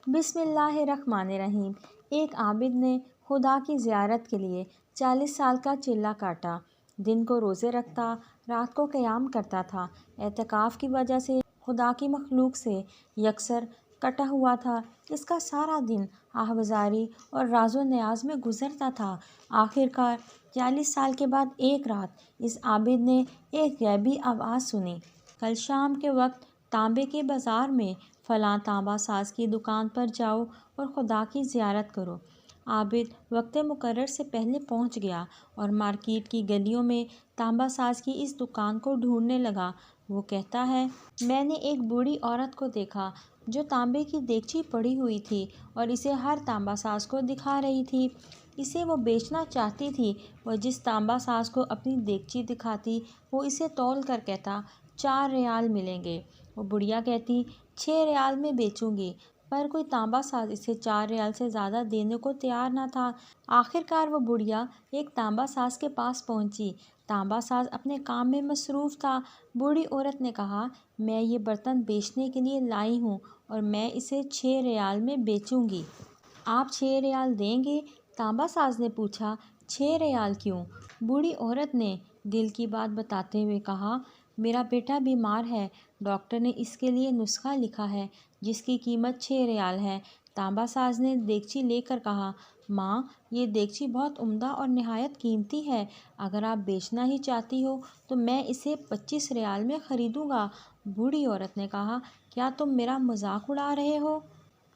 بسم اللہ الرحمن الرحیم۔ ایک عابد نے خدا کی زیارت کے لیے 40 سال کا چلہ کاٹا۔ دن کو روزے رکھتا، رات کو قیام کرتا تھا۔ اعتکاف کی وجہ سے خدا کی مخلوق سے یکسر کٹا ہوا تھا۔ اس کا سارا دن آہوازاری اور راز و نیاز میں گزرتا تھا۔ آخر کار 40 سال کے بعد ایک رات اس عابد نے ایک غیبی آواز سنی، کل شام کے وقت تانبے کے بازار میں فلاں تانبا ساز کی دکان پر جاؤ اور خدا کی زیارت کرو۔ عابد وقت مقرر سے پہلے پہنچ گیا اور مارکیٹ کی گلیوں میں تانبا ساز کی اس دکان کو ڈھونڈنے لگا۔ وہ کہتا ہے، میں نے ایک بوڑھی عورت کو دیکھا جو تانبے کی دیگچی پڑی ہوئی تھی اور اسے ہر تانبا ساز کو دکھا رہی تھی۔ اسے وہ بیچنا چاہتی تھی۔ وہ جس تانبا ساز کو اپنی دیگچی دکھاتی وہ اسے تول کر کہتا 4 ریال ملیں گے۔ وہ بڑھیا کہتی 6 ریال میں بیچوں گی، پر کوئی تانبا ساز اسے 4 ریال سے زیادہ دینے کو تیار نہ تھا۔ آخر کار وہ بڑھیا ایک تانبا ساز کے پاس پہنچی۔ تانبا ساز اپنے کام میں مصروف تھا۔ بوڑھی عورت نے کہا، میں یہ برتن بیچنے کے لیے لائی ہوں اور میں اسے 6 ریال میں بیچوں گی۔ آپ 6 ریال دیں گے؟ تانبا ساز نے پوچھا۔ 6 ریال کیوں؟ بوڑھی عورت نے دل کی بات بتاتے ہوئے کہا، میرا بیٹا بیمار ہے، ڈاکٹر نے اس کے لیے نسخہ لکھا ہے جس کی قیمت 6 ریال ہے۔ تانبا ساز نے دیگچی لے کر کہا، ماں، یہ دیگچی بہت عمدہ اور نہایت قیمتی ہے۔ اگر آپ بیچنا ہی چاہتی ہو تو میں اسے 25 ریال میں خریدوں گا۔ بوڑھی عورت نے کہا، کیا تم میرا مذاق اڑا رہے ہو؟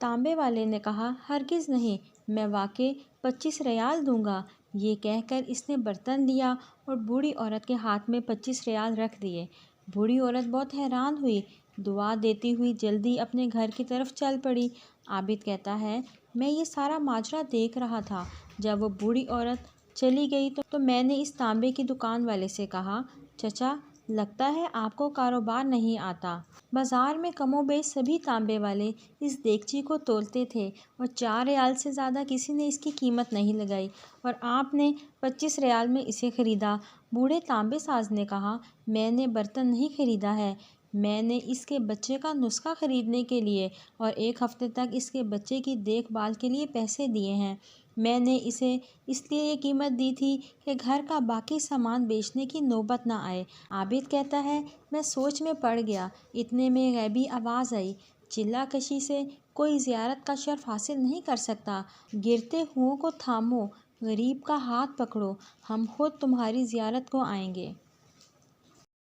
تانبے والے نے کہا، ہرگز نہیں، میں واقعی 25 ریال دوں گا۔ یہ کہہ کر اس نے برتن لیا اور بوڑھی عورت کے ہاتھ میں 25 ریال رکھ دیے۔ بوڑھی عورت بہت حیران ہوئی، دعا دیتی ہوئی جلدی اپنے گھر کی طرف چل پڑی۔ عابد کہتا ہے، میں یہ سارا ماجرا دیکھ رہا تھا۔ جب وہ بوڑھی عورت چلی گئی تو میں نے اس تانبے کی دکان والے سے کہا، چچا، لگتا ہے آپ کو کاروبار نہیں آتا۔ بازار میں کم و بیش سبھی تانبے والے اس دیگچی کو تولتے تھے اور 4 ریال سے زیادہ کسی نے اس کی قیمت نہیں لگائی، اور آپ نے 25 ریال میں اسے خریدا۔ بوڑھے تانبے ساز نے کہا، میں نے برتن نہیں خریدا ہے، میں نے اس کے بچے کا نسخہ خریدنے کے لیے اور 1 ہفتے تک اس کے بچے کی دیکھ بھال کے لیے پیسے دیے ہیں۔ میں نے اسے اس لیے یہ قیمت دی تھی کہ گھر کا باقی سامان بیچنے کی نوبت نہ آئے۔ عابد کہتا ہے، میں سوچ میں پڑ گیا، اتنے میں غیبی آواز آئی، چلہ کشی سے کوئی زیارت کا شرف حاصل نہیں کر سکتا۔ گرتے ہؤوں کو تھامو، غریب کا ہاتھ پکڑو، ہم خود تمہاری زیارت کو آئیں گے۔